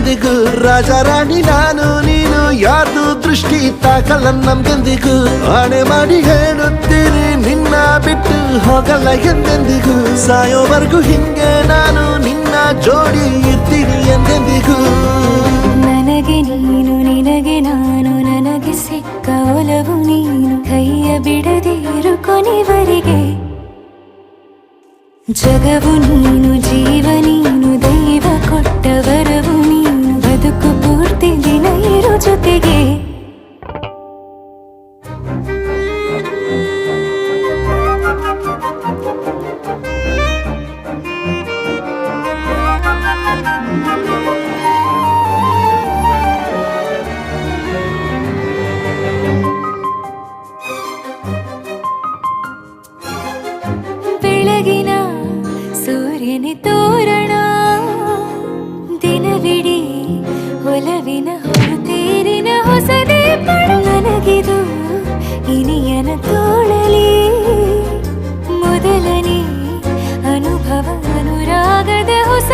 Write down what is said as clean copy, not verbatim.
ಎಂದೆಂದಿಗೂ ರಾಜ ರಾಣಿ ನಾನು ನೀನು ಯಾರ್ದು ದೃಷ್ಟಿ ತಾಕಲ್ಲ ನಮ್ಗೆಂದಿಗೂ ಆಣೆ ಮಾಡಿ ಹೇಳುತ್ತೀನಿ ನಿನ್ನ ಬಿಟ್ಟು ಹೋಗಲ್ಲ ಎಂದೆಂದಿಗೂ ಸಾಯೋವರೆಗೂ ಹಿಂಗೆ ನಾನು ನಿನ್ನ ಜೋಡಿ ಇರ್ತೀನಿ ಎಂದೆಂದಿಗೂ ನನಗೆ ನೀನು ನಿನಗೆ ನಾನು ನನಗೆ ಸಿಕ್ಕ ಒಲವು ನೀನು ಕೈಯ ಬಿಡದಿರು ಕೊನೆವರೆಗೆ ಜಗವು ನೀನು ಜೀವ ನೀನು ದೈವ ಕೊಟ್ಟ ವರವು ನೀನು ಬದುಕು ಪೂರ್ತಿ ದಿನ ಇರು ಜೊತೆಗೆ ಬೆಳಗಿನ ಸೂರ್ಯನ ತೋರಣ ದಿನವಿಡೀ ಒಲವಿನ ಹೊರತೇರಿನ ಹೊಸದೇ ನನಗಿದು ಇನಿಯನ ತೋಳಲಿ ಮೊದಲನೇ ಅನುಭವ ಅನುರಾಗದ ಹೊಸ